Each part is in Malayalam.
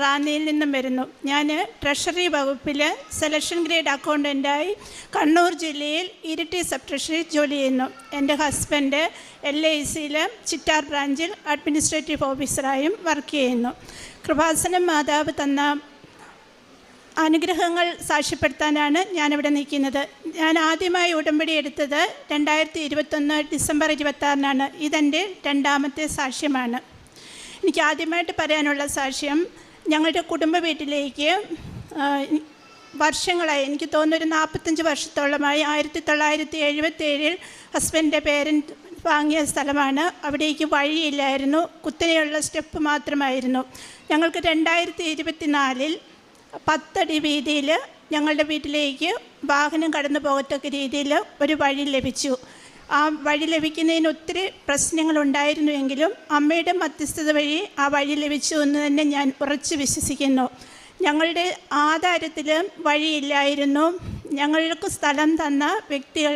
റാന്നിയിൽ നിന്നും വരുന്നു. ഞാൻ ട്രഷറി വകുപ്പിൽ സെലക്ഷൻ ഗ്രേഡ് അക്കൗണ്ടൻ്റായി കണ്ണൂർ ജില്ലയിൽ ഇരിട്ടി സബ് ട്രഷറി ജോലി ചെയ്യുന്നു. എൻ്റെ ഹസ്ബൻഡ് LICയിൽ ചിറ്റാർ ബ്രാഞ്ചിൽ അഡ്മിനിസ്ട്രേറ്റീവ് ഓഫീസറായും വർക്ക് ചെയ്യുന്നു. കൃപാസനം മാതാവ് തന്ന അനുഗ്രഹങ്ങൾ സാക്ഷ്യപ്പെടുത്താനാണ് ഞാനിവിടെ നിൽക്കുന്നത്. ഞാൻ ആദ്യമായി ഉടമ്പടി എടുത്തത് 2021 ഡിസംബർ 26-നാണ്. ഇതെൻ്റെ രണ്ടാമത്തെ സാക്ഷ്യമാണ്. എനിക്ക് ആദ്യമായിട്ട് പറയാനുള്ള സാക്ഷ്യം, ഞങ്ങളുടെ കുടുംബ വീട്ടിലേക്ക് വർഷങ്ങളായി, എനിക്ക് തോന്നുന്നൊരു 45 വർഷത്തോളമായി, 1977 ഹസ്ബൻഡിൻ്റെ പേരൻറ്റ് വാങ്ങിയ സ്ഥലമാണ്. അവിടേക്ക് വഴിയില്ലായിരുന്നു, കുത്തനെയുള്ള സ്റ്റെപ്പ് മാത്രമായിരുന്നു. ഞങ്ങൾക്ക് 2024 10 അടി വീതിയിൽ ഞങ്ങളുടെ വീട്ടിലേക്ക് വാഹനം കടന്നു പോകത്തക്ക രീതിയിൽ ഒരു വഴി ലഭിച്ചു. ആ വഴി ലഭിക്കുന്നതിന് ഒത്തിരി പ്രശ്നങ്ങളുണ്ടായിരുന്നുവെങ്കിലും അമ്മയുടെ മധ്യസ്ഥത വഴി ആ വഴി ലഭിച്ചു എന്ന് തന്നെ ഞാൻ ഉറച്ചു വിശ്വസിക്കുന്നു. ഞങ്ങളുടെ ആധാരത്തിൽ വഴിയില്ലായിരുന്നു. ഞങ്ങൾക്ക് സ്ഥലം തന്ന വ്യക്തികൾ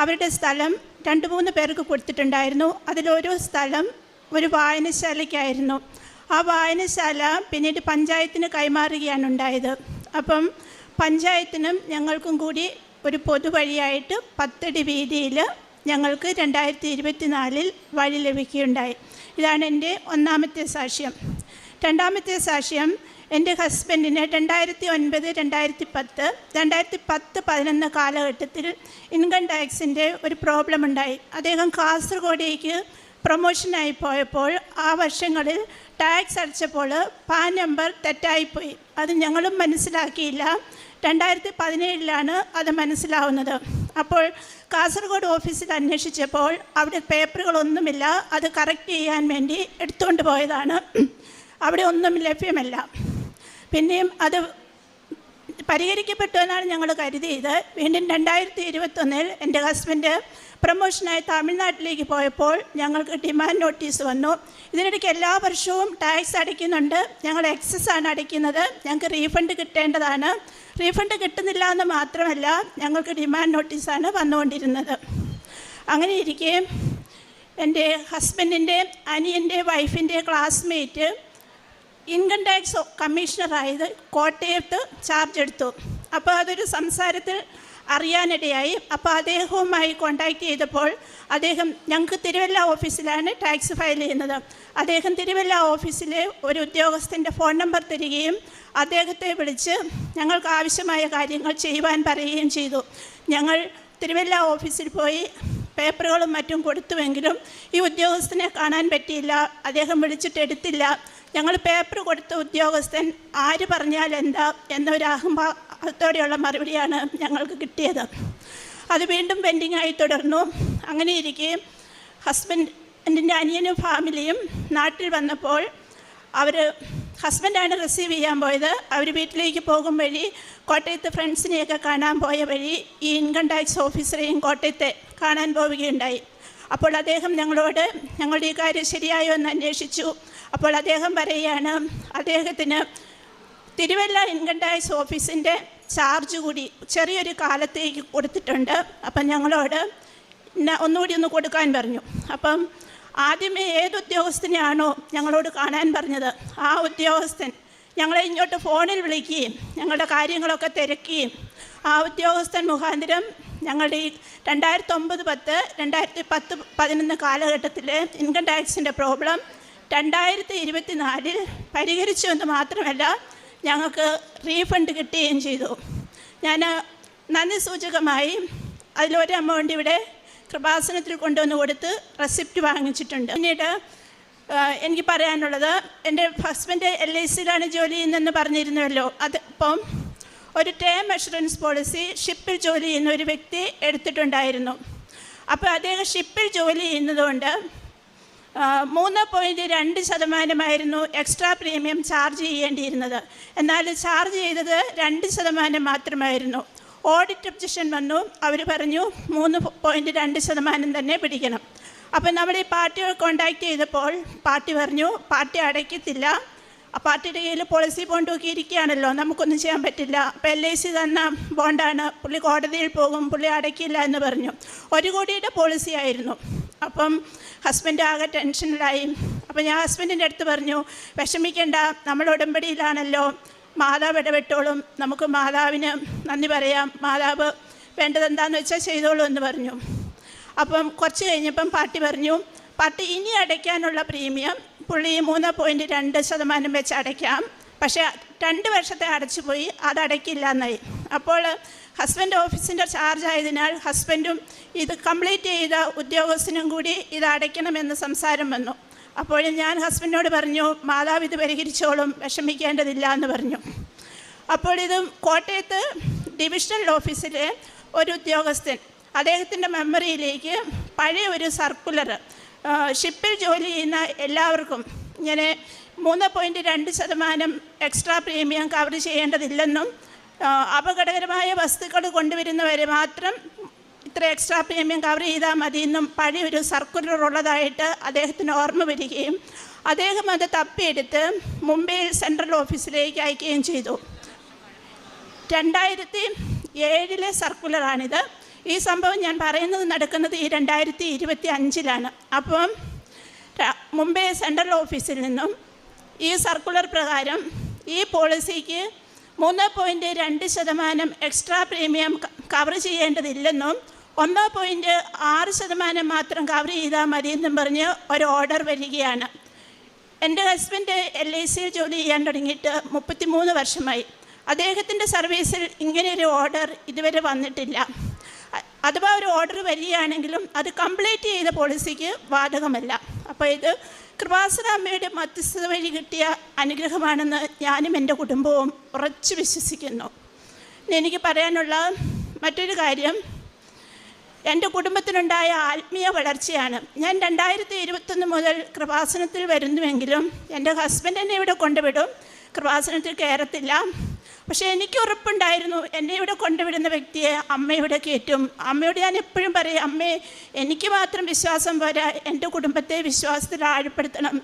അവരുടെ സ്ഥലം 2-3 പേർക്ക് കൊടുത്തിട്ടുണ്ടായിരുന്നു. അതിലൊരു സ്ഥലം ഒരു വായനശാലയ്ക്കായിരുന്നു. ആ വായനശാല പിന്നീട് പഞ്ചായത്തിന് കൈമാറുകയാണ് ഉണ്ടായത്. അപ്പം പഞ്ചായത്തിനും ഞങ്ങൾക്കും കൂടി ഒരു പൊതുവഴിയായിട്ട് 10 അടി വീതിയിൽ ഞങ്ങൾക്ക് 2024 വഴി ലഭിക്കുകയുണ്ടായി. ഇതാണ് എൻ്റെ ഒന്നാമത്തെ സാക്ഷ്യം. രണ്ടാമത്തെ സാക്ഷ്യം, എൻ്റെ ഹസ്ബൻഡിന് 2009, 2010, 2011 കാലഘട്ടത്തിൽ ഇൻകം ടാക്സിൻ്റെ ഒരു പ്രോബ്ലം ഉണ്ടായി. അദ്ദേഹം കാസർഗോഡേക്ക് പ്രൊമോഷനായി പോയപ്പോൾ ആ വർഷങ്ങളിൽ ടാക്സ് അടച്ചപ്പോൾ പാൻ നമ്പർ തെറ്റായിപ്പോയി. അത് ഞങ്ങളും മനസ്സിലാക്കിയില്ല. 2017 അത് മനസ്സിലാവുന്നത്. അപ്പോൾ കാസർഗോഡ് ഓഫീസിൽ അന്വേഷിച്ചപ്പോൾ അവിടെ പേപ്പറുകളൊന്നുമില്ല. അത് കറക്റ്റ് ചെയ്യാൻ വേണ്ടി എടുത്തുകൊണ്ട് പോയതാണ്. അവിടെ ഒന്നും ലഭ്യമല്ല. പിന്നെയും അത് പരിഹരിക്കപ്പെട്ടു എന്നാണ് ഞങ്ങൾ കരുതിയത്. വീണ്ടും 2021 എൻ്റെ ഹസ്ബൻഡ് പ്രൊമോഷനായി തമിഴ്നാട്ടിലേക്ക് പോയപ്പോൾ ഞങ്ങൾക്ക് ഡിമാൻഡ് നോട്ടീസ് വന്നു. ഇതിനിടയ്ക്ക് എല്ലാ വർഷവും ടാക്സ് അടയ്ക്കുന്നുണ്ട്, ഞങ്ങൾ എക്സസ് ആണ് അടയ്ക്കുന്നത്, ഞങ്ങൾക്ക് റീഫണ്ട് കിട്ടേണ്ടതാണ്. റീഫണ്ട് കിട്ടുന്നില്ല എന്ന് മാത്രമല്ല, ഞങ്ങൾക്ക് ഡിമാൻഡ് നോട്ടീസാണ് വന്നുകൊണ്ടിരുന്നത്. അങ്ങനെ ഇരിക്കെ എൻ്റെ ഹസ്ബൻഡിൻ്റെ അനിയൻ്റെ വൈഫിൻ്റെ ക്ലാസ്മേറ്റ് ഇൻകം ടാക്സ് കമ്മീഷണറായത് കോട്ടയത്ത് ചാർജ് എടുത്തു. അപ്പോൾ അതൊരു സംസാരത്തിൽ അറിയാനിടയായി. അപ്പോൾ അദ്ദേഹവുമായി കോൺടാക്റ്റ് ചെയ്തപ്പോൾ അദ്ദേഹം, ഞങ്ങൾക്ക് തിരുവല്ല ഓഫീസിലാണ് ടാക്സ് ഫയൽ ചെയ്യുന്നത്, അദ്ദേഹം തിരുവല്ല ഓഫീസിലെ ഒരു ഉദ്യോഗസ്ഥൻ്റെ ഫോൺ നമ്പർ തരികയും അദ്ദേഹത്തെ വിളിച്ച് ഞങ്ങൾക്ക് ആവശ്യമായ കാര്യങ്ങൾ ചെയ്യുവാൻ പറയുകയും ചെയ്തു. ഞങ്ങൾ തിരുവല്ല ഓഫീസിൽ പോയി പേപ്പറുകളും മറ്റും കൊടുത്തുവെങ്കിലും ഈ ഉദ്യോഗസ്ഥനെ കാണാൻ പറ്റിയില്ല. അദ്ദേഹം വിളിച്ചിട്ട് എടുത്തില്ല. ഞങ്ങൾ പേപ്പർ കൊടുത്ത ഉദ്യോഗസ്ഥൻ ആര് പറഞ്ഞാൽ എന്താ എന്നൊരു അഹംഭാവത്തോടെയുള്ള മറുപടിയാണ് ഞങ്ങൾക്ക് കിട്ടിയത്. അത് വീണ്ടും പെൻഡിങ്ങായി തുടർന്നു. അങ്ങനെ ഇരിക്കെ ഹസ്ബൻഡിൻ്റെ അനിയനും ഫാമിലിയും നാട്ടിൽ വന്നപ്പോൾ ഹസ്ബൻഡാണ് റിസീവ് ചെയ്യാൻ പോയത്. അവർ വീട്ടിലേക്ക് പോകും വഴി കോട്ടയത്ത് ഫ്രണ്ട്സിനെയൊക്കെ കാണാൻ പോയ വഴി ഈ ഇൻകം ടാക്സ് ഓഫീസറെയും കോട്ടയത്തെ കാണാൻ പോവുകയുണ്ടായി. അപ്പോൾ അദ്ദേഹം ഞങ്ങളോട് ഞങ്ങളുടെ ഈ കാര്യം ശരിയായോ എന്ന് അന്വേഷിച്ചു. അപ്പോൾ അദ്ദേഹം പറയുകയാണ്, അദ്ദേഹത്തിന് തിരുവല്ല ഇൻകം ടാക്സ് ഓഫീസിൻ്റെ ചാർജ് കൂടി ചെറിയൊരു കാലത്തേക്ക് കൊടുത്തിട്ടുണ്ട്. അപ്പം ഞങ്ങളോട് ഒന്നുകൂടി ഒന്ന് കൊടുക്കാൻ പറഞ്ഞു. അപ്പം ആദ്യമേ ഏത് ഉദ്യോഗസ്ഥനെയാണോ ഞങ്ങളോട് കാണാൻ പറഞ്ഞത് ആ ഉദ്യോഗസ്ഥൻ ഞങ്ങളെ ഇങ്ങോട്ട് ഫോണിൽ വിളിക്കുകയും ഞങ്ങളുടെ കാര്യങ്ങളൊക്കെ തിരക്കുകയും ആ ഉദ്യോഗസ്ഥൻ മുഖാന്തരം ഞങ്ങളുടെ ഈ 2009, 10, 2010, 2011 കാലഘട്ടത്തിൽ ഇൻകം ടാക്സിൻ്റെ പ്രോബ്ലം 2024 പരിഹരിച്ചു എന്ന് മാത്രമല്ല ഞങ്ങൾക്ക് റീഫണ്ട് കിട്ടുകയും ചെയ്തു. ഞാൻ നന്ദി സൂചകമായി അതിലൊരു എമൗണ്ട് ഇവിടെ കൃപാസനത്തിൽ കൊണ്ടുവന്ന് കൊടുത്ത് റെസിപ്റ്റ് വാങ്ങിച്ചിട്ടുണ്ട്. പിന്നീട് എനിക്ക് പറയാനുള്ളത്, എൻ്റെ ഹസ്ബൻഡ് LICയിലാണ് ജോലി ചെയ്യുന്നതെന്ന് പറഞ്ഞിരുന്നല്ലോ. അതിപ്പം ഒരു ടേം അഷുറൻസ് പോളിസി ഷിപ്പിൽ ജോലി ചെയ്യുന്ന ഒരു വ്യക്തി എടുത്തിട്ടുണ്ടായിരുന്നു. അപ്പോൾ അദ്ദേഹം ഷിപ്പിൽ ജോലി ചെയ്യുന്നതുകൊണ്ട് 3.2% എക്സ്ട്രാ പ്രീമിയം ചാർജ് ചെയ്യേണ്ടിയിരുന്നത്. എന്നാൽ ചാർജ് ചെയ്തത് 2% മാത്രമായിരുന്നു. ഓഡിറ്റ് ഒബ്ജക്ഷൻ വന്നു. അവർ പറഞ്ഞു 3.2% തന്നെ പിടിക്കണം. അപ്പം നമ്മൾ ഈ പാർട്ടിയെ കോൺടാക്റ്റ് ചെയ്തപ്പോൾ പാർട്ടി പറഞ്ഞു പാർട്ടി അടയ്ക്കത്തില്ല. ആ പാർട്ടിയുടെ കയ്യിൽ പോളിസി ബോണ്ട് ഒക്കെ ഇരിക്കുകയാണല്ലോ, നമുക്കൊന്നും ചെയ്യാൻ പറ്റില്ല. അപ്പോൾ LIC തന്ന ബോണ്ടാണ്, പുള്ളി കോടതിയിൽ പോകും, പുള്ളി അടയ്ക്കില്ല എന്ന് പറഞ്ഞു. 1 കോടിയുടെ പോളിസി ആയിരുന്നു. അപ്പം ഹസ്ബൻഡ് ആകെ ടെൻഷനിലായി. അപ്പോൾ ഞാൻ ഹസ്ബൻഡിൻ്റെ അടുത്ത് പറഞ്ഞു, വിഷമിക്കേണ്ട, നമ്മൾ ഉടമ്പടിയിലാണല്ലോ, മാതാവ് ഇടപെട്ടോളും, നമുക്ക് മാതാവിന് നന്ദി പറയാം, മാതാവ് വേണ്ടതെന്താണെന്ന് വെച്ചാൽ ചെയ്തോളൂ എന്ന് പറഞ്ഞു. അപ്പം കുറച്ച് കഴിഞ്ഞപ്പം പാർട്ടി പറഞ്ഞു, പാർട്ടി ഇനി അടയ്ക്കാനുള്ള പ്രീമിയം പുള്ളി 3.2% വെച്ച് അടയ്ക്കാം, പക്ഷേ 2 വർഷത്തെ അടച്ചു പോയി, അത് അടയ്ക്കില്ല എന്നായി. അപ്പോൾ ഹസ്ബൻഡ് ഓഫീസിൻ്റെ ചാർജ് ആയതിനാൽ ഹസ്ബൻഡും ഇത് കംപ്ലീറ്റ് ചെയ്ത ഉദ്യോഗസ്ഥനും കൂടി ഇത് അടയ്ക്കണമെന്ന് സംസാരം വന്നു. അപ്പോൾ ഞാൻ ഹസ്ബൻഡിനോട് പറഞ്ഞു, മാതാവ് ഇത് പരിഹരിച്ചോളും, വിഷമിക്കേണ്ടതില്ല എന്ന് പറഞ്ഞു. അപ്പോൾ ഇത് കോട്ടയത്ത് ഡിവിഷണൽ ഓഫീസിലെ ഒരു ഉദ്യോഗസ്ഥൻ, അദ്ദേഹത്തിൻ്റെ മെമ്മറിയിലേക്ക് പഴയ ഒരു സർക്കുലർ, ഷിപ്പിൽ ജോലി ചെയ്യുന്ന എല്ലാവർക്കും ഇങ്ങനെ 3.2% എക്സ്ട്രാ പ്രീമിയം കവർ ചെയ്യേണ്ടതില്ലെന്നും അപകടകരമായ വസ്തുക്കൾ കൊണ്ടുവരുന്നവരെ മാത്രം ഇത്ര എക്സ്ട്രാ പ്രീമിയം കവർ ചെയ്താൽ മതിയെന്നും പഴയൊരു സർക്കുലർ ഉള്ളതായിട്ട് അദ്ദേഹത്തിന് ഓർമ്മ വരികയും അദ്ദേഹം അത് തപ്പിയെടുത്ത് മുംബൈയിൽ സെൻട്രൽ ഓഫീസിലേക്ക് അയക്കുകയും ചെയ്തു. 2007 സർക്കുലറാണിത്. ഈ സംഭവം ഞാൻ പറയുന്നത് നടക്കുന്നത് ഈ 2025 അപ്പം മുംബൈ സെൻട്രൽ ഓഫീസിൽ നിന്നും ഈ സർക്കുലർ പ്രകാരം ഈ പോളിസിക്ക് 3.2% എക്സ്ട്രാ പ്രീമിയം കവർ ചെയ്യേണ്ടതില്ലെന്നും 1.6% മാത്രം കവർ ചെയ്താൽ മതിയെന്നും പറഞ്ഞ് ഒരു ഓർഡർ വരികയാണ്. എൻ്റെ ഹസ്ബൻഡ് LICയിൽ ജോലി ചെയ്യാൻ തുടങ്ങിയിട്ട് 33 വർഷമായി. അദ്ദേഹത്തിൻ്റെ സർവീസിൽ ഇങ്ങനെയൊരു ഓർഡർ ഇതുവരെ വന്നിട്ടില്ല. അഥവാ ഒരു ഓർഡർ വരികയാണെങ്കിലും അത് കംപ്ലീറ്റ് ചെയ്ത പോളിസിക്ക് ബാധകമല്ല. അപ്പോൾ ഇത് കൃപാസന അമ്മയുടെ മധ്യസ്ഥത വഴി കിട്ടിയ അനുഗ്രഹമാണെന്ന് ഞാനും എൻ്റെ കുടുംബവും ഉറച്ചു വിശ്വസിക്കുന്നു. എനിക്ക് പറയാനുള്ള മറ്റൊരു കാര്യം, എൻ്റെ കുടുംബത്തിനുണ്ടായ ആത്മീയ വളർച്ചയാണ്. ഞാൻ 2021 മുതൽ കൃപാസനത്തിൽ വരുന്നുവെങ്കിലും എൻ്റെ ഹസ്ബൻഡ് എന്നെ ഇവിടെ കൊണ്ടുവിടും, കൃപാസനത്തിൽ കയറത്തില്ല. പക്ഷേ എനിക്ക് ഉറപ്പുണ്ടായിരുന്നു, എന്നെ ഇവിടെ കൊണ്ടുവിടുന്ന വ്യക്തിയെ അമ്മ ഇവിടെ കയറ്റും. അമ്മയോട് ഞാൻ എപ്പോഴും പറയും, അമ്മേ എനിക്ക് മാത്രം വിശ്വാസം പോരാ, എൻ്റെ കുടുംബത്തെ വിശ്വാസത്തിൽ ആഴപ്പെടുത്തണം,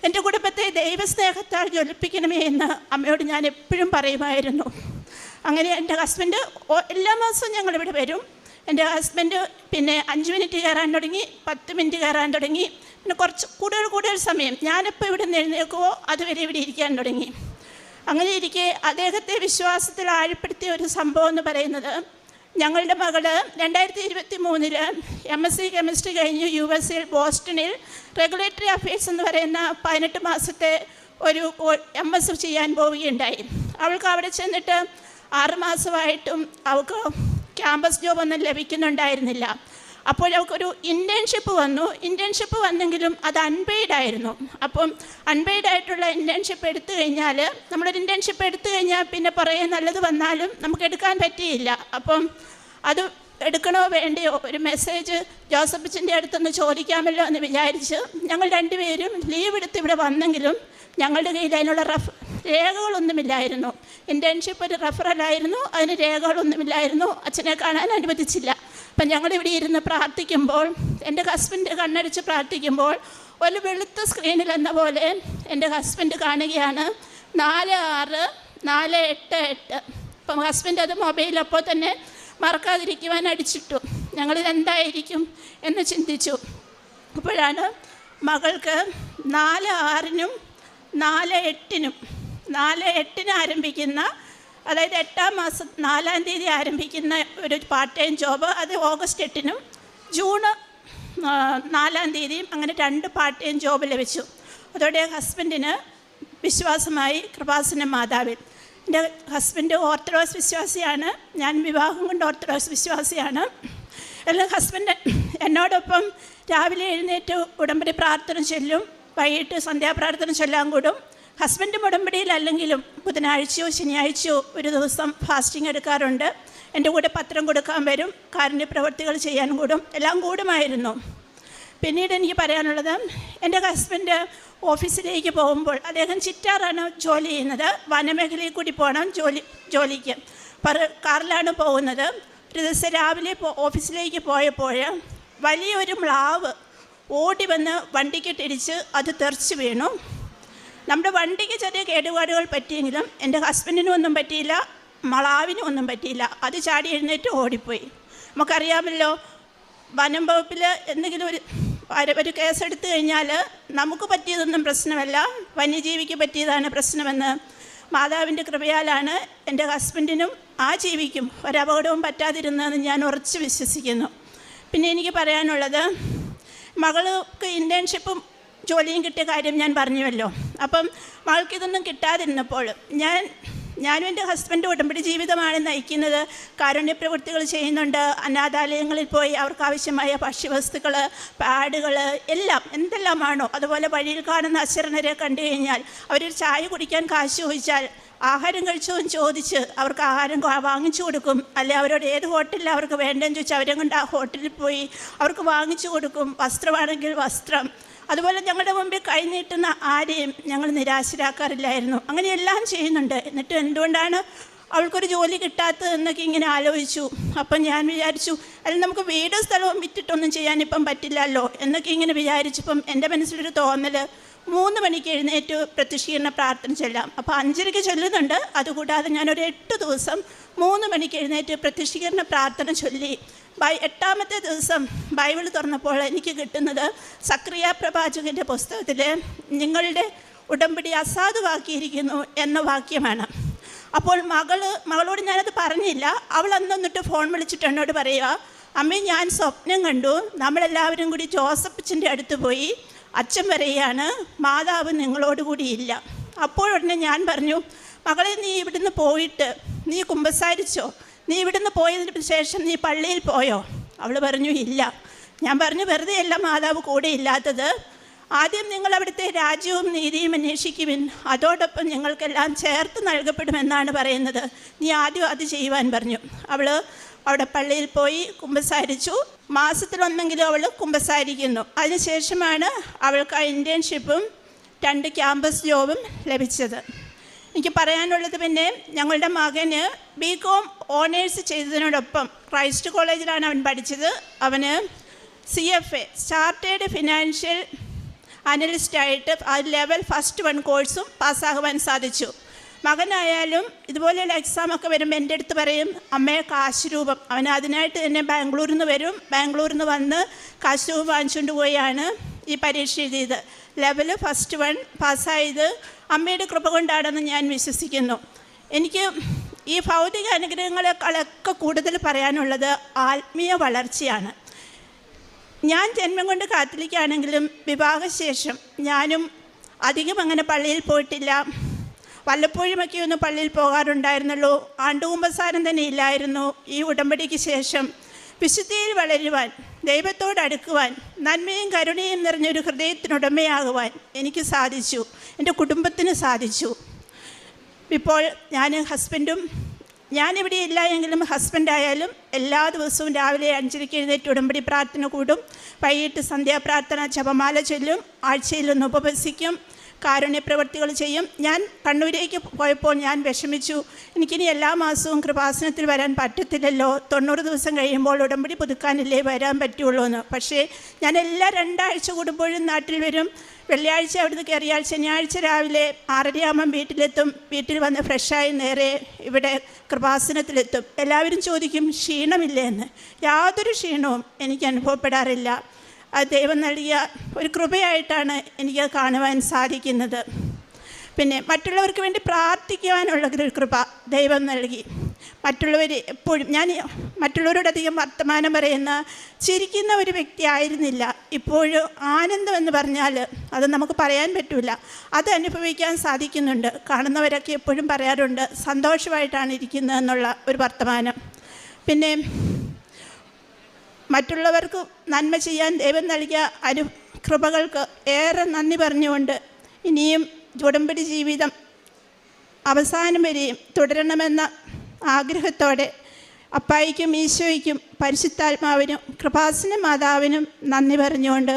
എൻ്റെ കുടുംബത്തെ ദൈവസ്നേഹത്താൽ ജ്വലിപ്പിക്കണമേ എന്ന് അമ്മയോട് ഞാൻ എപ്പോഴും പറയുമായിരുന്നു. അങ്ങനെ എൻ്റെ ഹസ്ബൻഡ് എല്ലാ മാസവും ഞങ്ങളിവിടെ വരും. എൻ്റെ ഹസ്ബൻഡ് പിന്നെ 5 മിനിറ്റ് കയറാൻ തുടങ്ങി, 10 മിനിറ്റ് കയറാൻ തുടങ്ങി, പിന്നെ കുറച്ച് കൂടുതൽ സമയം ഞാനിപ്പോൾ ഇവിടെ നിന്ന് എഴുന്നേൽക്കുമോ അതുവരെ ഇവിടെ ഇരിക്കാൻ തുടങ്ങി. അങ്ങനെ ഇരിക്കെ അദ്ദേഹത്തെ വിശ്വാസത്തിൽ ആഴപ്പെടുത്തിയ ഒരു സംഭവം എന്ന് പറയുന്നത്, ഞങ്ങളുടെ മകള് 2023 MSc കെമിസ്ട്രി കഴിഞ്ഞ് USA ബോസ്റ്റണിൽ റെഗുലേറ്ററി അഫയേഴ്സ് എന്ന് പറയുന്ന 18 മാസത്തെ ഒരു MS ചെയ്യാൻ പോവുകയുണ്ടായി. അവൾക്ക് അവിടെ ചെന്നിട്ട് 6 മാസമായിട്ടും അവൾക്ക് ക്യാമ്പസ് ജോബ് ഒന്നും ലഭിക്കുന്നുണ്ടായിരുന്നില്ല. അപ്പോൾ അവൾക്കൊരു ഇൻറ്റേൺഷിപ്പ് വന്നു. ഇൻറ്റേൺഷിപ്പ് വന്നെങ്കിലും അത് അൺപെയ്ഡ് ആയിരുന്നു. അപ്പം അൺപെയ്ഡ് ആയിട്ടുള്ള ഇൻറ്റേൺഷിപ്പ് എടുത്തു കഴിഞ്ഞാൽ, നമ്മളൊരു ഇൻറ്റേൺഷിപ്പ് എടുത്തു കഴിഞ്ഞാൽ പിന്നെ കുറേ നല്ലത് വന്നാലും നമുക്ക് എടുക്കാൻ പറ്റിയില്ല. അപ്പം അത് എടുക്കണോ വേണ്ടയോ, ഒരു മെസ്സേജ് ജോസഫിച്ചിൻ്റെ അടുത്തൊന്ന് ചോദിക്കാമല്ലോ എന്ന് വിചാരിച്ച് ഞങ്ങൾ 2 പേരും ലീവ് എടുത്ത് ഇവിടെ വന്നെങ്കിലും ഞങ്ങളുടെ കയ്യിൽ അതിനുള്ള രേഖകളൊന്നുമില്ലായിരുന്നു. ഇൻറ്റേൺഷിപ്പ് ഒരു റെഫറലായിരുന്നു, അതിന് രേഖകളൊന്നുമില്ലായിരുന്നു. അച്ഛനെ കാണാൻ അനുവദിച്ചില്ല. അപ്പം ഞങ്ങളിവിടെ ഇരുന്ന് പ്രാർത്ഥിക്കുമ്പോൾ, എൻ്റെ ഹസ്ബൻഡ് കണ്ണടിച്ച് പ്രാർത്ഥിക്കുമ്പോൾ ഒരു വെളുത്ത സ്ക്രീനിൽ എന്ന പോലെ എൻ്റെ ഹസ്ബൻഡ് കാണുകയാണ് 4648. അപ്പം ഹസ്ബൻഡ് അത് മൊബൈൽ അപ്പോൾ തന്നെ മറക്കാതിരിക്കുവാൻ അടിച്ചിട്ടു. ഞങ്ങളിതെന്തായിരിക്കും എന്ന് ചിന്തിച്ചു. അപ്പോഴാണ് മകൾക്ക് 4/6-നും 4/8 ആരംഭിക്കുന്ന, അതായത് 8-ാം മാസം 4-ാം തീയതി ആരംഭിക്കുന്ന ഒരു പാർട്ട് ടൈം ജോബ്, അത് ഓഗസ്റ്റ് 8-നും ജൂൺ 4-ാം തീയതിയും അങ്ങനെ 2 പാർട്ട് ടൈം ജോബ് ലഭിച്ചു. അതോടെ ഹസ്ബൻഡിന് വിശ്വാസമായി കൃപാസന മാതാവിൽ. എൻ്റെ ഹസ്ബൻഡ് ഓർത്തഡോക്സ് വിശ്വാസിയാണ്, ഞാൻ വിവാഹം കൊണ്ട് ഓർത്തഡോക്സ് വിശ്വാസിയാണ്. എല്ലാം ഹസ്ബൻഡ് എന്നോടൊപ്പം രാവിലെ എഴുന്നേറ്റ് ഉടമ്പടി പ്രാർത്ഥന ചൊല്ലും, വൈകിട്ട് സന്ധ്യാപ്രാർത്ഥന ചൊല്ലാൻ കൂടും. ഹസ്ബൻഡ് ഉടമ്പടിയിലല്ലെങ്കിലും ബുധനാഴ്ചയോ ശനിയാഴ്ചയോ ഒരു ദിവസം ഫാസ്റ്റിംഗ് എടുക്കാറുണ്ട്. എൻ്റെ കൂടെ പത്രം കൊടുക്കാൻ വരും, കാരുണ്യ പ്രവൃത്തികൾ ചെയ്യാൻ കൂടും, എല്ലാം കൂടുമായിരുന്നു. പിന്നീട് എനിക്ക് പറയാനുള്ളത്, എൻ്റെ ഹസ്ബൻഡ് ഓഫീസിലേക്ക് പോകുമ്പോൾ, അദ്ദേഹം ചിറ്റാറാണ് ജോലി ചെയ്യുന്നത്, വനമേഖലയിൽ കൂടി പോകണം ജോലിക്ക്, കാറിലാണ് പോകുന്നത്. ഒരു ദിവസം രാവിലെ ഓഫീസിലേക്ക് പോയപ്പോൾ വലിയൊരു മ്ലാവ് ഓടി വന്ന് വണ്ടിക്കിട്ടിടിച്ച് അത് തെറിച്ച് വീണു. നമ്മുടെ വണ്ടിക്ക് ചെറിയ കേടുപാടുകൾ പറ്റിയെങ്കിലും എൻ്റെ ഹസ്ബൻഡിനും ഒന്നും പറ്റിയില്ല, മ്ലാവിനും ഒന്നും പറ്റിയില്ല. അത് ചാടി എഴുന്നേറ്റ് ഓടിപ്പോയി. നമുക്കറിയാമല്ലോ, വനം വകുപ്പിൽ എന്തെങ്കിലും ഒരു ഒരു കേസെടുത്തു കഴിഞ്ഞാൽ നമുക്ക് പറ്റിയതൊന്നും പ്രശ്നമല്ല, വന്യജീവിക്ക് പറ്റിയതാണ് പ്രശ്നമെന്ന് മാതാവിൻ്റെ കൃപയാലാണ് എൻ്റെ ഹസ്ബൻഡിനും ആ ജീവിക്കും ഒരപകടവും പറ്റാതിരുന്നതെന്ന് ഞാൻ ഉറച്ച് വിശ്വസിക്കുന്നു. പിന്നെ എനിക്ക് പറയാനുള്ളത്, മകൾക്ക് ഇൻറ്റേൺഷിപ്പും ജോലിയും കിട്ടിയ കാര്യം ഞാൻ പറഞ്ഞുവല്ലോ. അപ്പം മകൾക്കിതൊന്നും കിട്ടാതിരുന്നപ്പോൾ ഞാനും എൻ്റെ ഹസ്ബൻഡ് ഉടമ്പടി ജീവിതമാണ് നയിക്കുന്നത്. കാരുണ്യ പ്രവൃത്തികൾ ചെയ്യുന്നുണ്ട്. അനാഥാലയങ്ങളിൽ പോയി അവർക്ക് ആവശ്യമായ ഭക്ഷ്യവസ്തുക്കൾ, പാഡുകൾ, എല്ലാം എന്തെല്ലാമാണോ, അതുപോലെ വഴിയിൽ കാണുന്ന അശരണരെ കണ്ടു കഴിഞ്ഞാൽ അവരൊരു ചായ കുടിക്കാൻ കാശ് ചോദിച്ചാൽ ആഹാരം കഴിച്ചോന്ന് ചോദിച്ച് അവർക്ക് ആഹാരം വാങ്ങിച്ചു കൊടുക്കും. അല്ലെ അവരോട് ഏത് ഹോട്ടലിൽ അവർക്ക് വേണ്ടതെന്ന് ചോദിച്ചാൽ അവരെ കൊണ്ട് ആ ഹോട്ടലിൽ പോയി അവർക്ക് വാങ്ങിച്ചു കൊടുക്കും. വസ്ത്രമാണെങ്കിൽ വസ്ത്രം. അതുപോലെ ഞങ്ങളുടെ മുമ്പിൽ കൈനീട്ടുന്ന ആരെയും ഞങ്ങൾ നിരാശരാക്കാറില്ലായിരുന്നു. അങ്ങനെയെല്ലാം ചെയ്യുന്നുണ്ട്. എന്നിട്ട് എന്തുകൊണ്ടാണ് അവൾക്കൊരു ജോലി കിട്ടാത്തതെന്നൊക്കെ ഇങ്ങനെ ആലോചിച്ചു. അപ്പം ഞാൻ വിചാരിച്ചു, അല്ല നമുക്ക് വീടും സ്ഥലവും വിറ്റിട്ടൊന്നും ചെയ്യാനിപ്പം പറ്റില്ലല്ലോ എന്നൊക്കെ ഇങ്ങനെ വിചാരിച്ചപ്പം എൻ്റെ മനസ്സിലൊരു തോന്നൽ, 3 മണിക്ക് എഴുന്നേറ്റ് പ്രത്യക്ഷീകരണ പ്രാർത്ഥന ചെല്ലാം. അപ്പോൾ 5:30 ചൊല്ലുന്നുണ്ട്. അതുകൂടാതെ ഞാനൊരു 8 ദിവസം 3 മണിക്ക് എഴുന്നേറ്റ് പ്രത്യക്ഷീകരണ പ്രാർത്ഥന ചൊല്ലി. 8ാമത്തെ ദിവസം ബൈബിൾ തുറന്നപ്പോൾ എനിക്ക് കിട്ടുന്നത് സക്രിയ പ്രവാചകൻ്റെ പുസ്തകത്തിൽ നിങ്ങളുടെ ഉടമ്പടി അസാധുവാക്കിയിരിക്കുന്നു എന്ന വാക്യമാണ്. അപ്പോൾ മകളോട് ഞാനത് പറഞ്ഞില്ല. അവൾ അന്നൊന്നിട്ട് ഫോൺ വിളിച്ചിട്ട് എന്നോട് പറയുക, അമ്മേ ഞാൻ സ്വപ്നം കണ്ടു, നമ്മളെല്ലാവരും കൂടി ജോസഫച്ചൻ്റെ അടുത്ത് പോയി, അച്ഛൻ പറയുകയാണ് മാതാവ് നിങ്ങളോട് കൂടിയില്ല. അപ്പോഴുടനെ ഞാൻ പറഞ്ഞു, മകളെ നീ ഇവിടുന്ന് പോയിട്ട് നീ കുമ്പസാരിച്ചോ? നീ ഇവിടുന്ന് പോയതിന് ശേഷം നീ പള്ളിയിൽ പോയോ? അവൾ പറഞ്ഞു ഇല്ല. ഞാൻ പറഞ്ഞു വെറുതെയല്ല മാതാവ് കൂടെ ഇല്ലാത്തത്. ആദ്യം നിങ്ങൾ അവിടുത്തെ രാജ്യവും നീതിയും അന്വേഷിക്കുവിൻ, അതോടൊപ്പം ഞങ്ങൾക്കെല്ലാം ചേർത്ത് നൽകപ്പെടുമെന്നാണ് പറയുന്നത്. നീ ആദ്യം അത് ചെയ്യുവാൻ പറഞ്ഞു. അവൾ അവിടെ പള്ളിയിൽ പോയി കുമ്പസാരിച്ചു. മാസത്തിലൊന്നെങ്കിലും അവൾ കുമ്പസാരിക്കുന്നു. അതിനുശേഷമാണ് അവൾക്ക് ആ ഇൻറ്റേൺഷിപ്പും 2 ക്യാമ്പസ് ജോബും ലഭിച്ചത്. എനിക്ക് പറയാനുള്ളത്, പിന്നെ ഞങ്ങളുടെ മകന് BCom ഓണേഴ്സ് ചെയ്തതിനോടൊപ്പം ക്രൈസ്റ്റ് കോളേജിലാണ് അവൻ പഠിച്ചത്. അവന് CFA ചാർട്ടേഡ് ഫിനാൻഷ്യൽ അനലിസ്റ്റായിട്ട് ആ ലെവൽ ഫസ്റ്റ് 1 കോഴ്സും പാസ്സാകുവാൻ സാധിച്ചു. മകനായാലും ഇതുപോലെയുള്ള എക്സാമൊക്കെ വരുമ്പോൾ എൻ്റെ അടുത്ത് പറയും, അമ്മയെ കാശ് രൂപം. അവൻ അതിനായിട്ട് തന്നെ ബാംഗ്ലൂരിൽ നിന്ന് വരും. ബാംഗ്ലൂരിൽ നിന്ന് വന്ന് കാശ് രൂപം വാങ്ങിച്ചുകൊണ്ട് പോയാണ് ഈ പരീക്ഷ എഴുതിയത്. ലെവൽ ഫസ്റ്റ് 1 പാസ്സായത് അമ്മയുടെ കൃപ കൊണ്ടാണെന്ന് ഞാൻ വിശ്വസിക്കുന്നു. എനിക്ക് ഈ ഭൗതിക അനുഗ്രഹങ്ങളെക്കാളൊക്കെ കൂടുതൽ പറയാനുള്ളത് ആത്മീയ വളർച്ചയാണ്. ഞാൻ ജന്മം കൊണ്ട് കാത്തലിക്കാണെങ്കിലും വിവാഹശേഷം ഞാനും അധികം അങ്ങനെ പള്ളിയിൽ പോയിട്ടില്ല. വല്ലപ്പോഴുമൊക്കെ ഒന്ന് പള്ളിയിൽ പോകാറുണ്ടായിരുന്നുള്ളൂ. ആണ്ടുകുമ്പസാരം തന്നെ ഇല്ലായിരുന്നു. ഈ ഉടമ്പടിക്ക് ശേഷം വിശുദ്ധിയിൽ വളരുവാൻ, ദൈവത്തോടടുക്കുവാൻ, നന്മയും കരുണയും നിറഞ്ഞൊരു ഹൃദയത്തിനുടമയാകുവാൻ എനിക്ക് സാധിച്ചു. എൻ്റെ കുടുംബത്തിന് സാധിച്ചു. ഇപ്പോൾ ഹസ്ബൻഡും ഞാനിവിടെ ഇല്ല എങ്കിലും ഹസ്ബൻഡായാലും എല്ലാ ദിവസവും രാവിലെ 5:30 എഴുന്നേറ്റ് ഉടമ്പടി പ്രാർത്ഥന കൂടും. വൈകിട്ട് സന്ധ്യാപ്രാർത്ഥന, ജപമാല ചൊല്ലും. ആഴ്ചയിലൊന്ന് ഉപവസിക്കും. കാരുണ്യ പ്രവൃത്തികൾ ചെയ്യും. ഞാൻ കണ്ണൂരേക്ക് പോയപ്പോൾ ഞാൻ വിഷമിച്ചു. എനിക്കിനി എല്ലാ മാസവും കൃപാസനത്തിൽ വരാൻ പറ്റത്തില്ലല്ലോ, 90 ദിവസം കഴിയുമ്പോൾ ഉടമ്പടി പുതുക്കാനല്ലേ വരാൻ പറ്റുള്ളൂ എന്ന്. പക്ഷേ ഞാൻ എല്ലാ 2 ആഴ്ച കൂടുമ്പോഴും നാട്ടിൽ വരും. വെള്ളിയാഴ്ച അവിടുന്ന് കയറിയാൽ ശനിയാഴ്ച രാവിലെ 6:30 വീട്ടിലെത്തും. വീട്ടിൽ വന്ന് ഫ്രഷായി നേരെ ഇവിടെ കൃപാസനത്തിലെത്തും. എല്ലാവരും ചോദിക്കും ക്ഷീണമില്ലേ എന്ന്. യാതൊരു ക്ഷീണവും എനിക്ക് അനുഭവപ്പെടാറില്ല. അത് ദൈവം നൽകിയ ഒരു കൃപയായിട്ടാണ് എനിക്ക് കാണുവാൻ സാധിക്കുന്നത്. പിന്നെ മറ്റുള്ളവർക്ക് വേണ്ടി പ്രാർത്ഥിക്കുവാനുള്ളൊരു കൃപ ദൈവം നൽകി. മറ്റുള്ളവർ എപ്പോഴും ഞാൻ മറ്റുള്ളവരോടധികം വർത്തമാനം പറയുന്ന ചിരിക്കുന്ന ഒരു വ്യക്തി ആയിരുന്നില്ല. ഇപ്പോഴും ആനന്ദം എന്ന് പറഞ്ഞാൽ അത് നമുക്ക് പറയാൻ പറ്റില്ല. അത് അനുഭവിക്കാൻ സാധിക്കുന്നുണ്ട്. കാണുന്നവരൊക്കെ എപ്പോഴും പറയാറുണ്ട് സന്തോഷമായിട്ടാണ് ഇരിക്കുന്നതെന്നുള്ള ഒരു വർത്തമാനം. പിന്നെ മറ്റുള്ളവർക്ക് നന്മ ചെയ്യാൻ ദൈവം നൽകിയ കൃപകൾക്ക് ഏറെ നന്ദി പറഞ്ഞുകൊണ്ട് ഇനിയും ഉടമ്പടി ജീവിതം അവസാനം വരെയും തുടരണമെന്ന ആഗ്രഹത്തോടെ അപ്പായിക്കും ഈശോയ്ക്കും പരിശുദ്ധാത്മാവിനും കൃപാസന മാതാവിനും നന്ദി പറഞ്ഞുകൊണ്ട്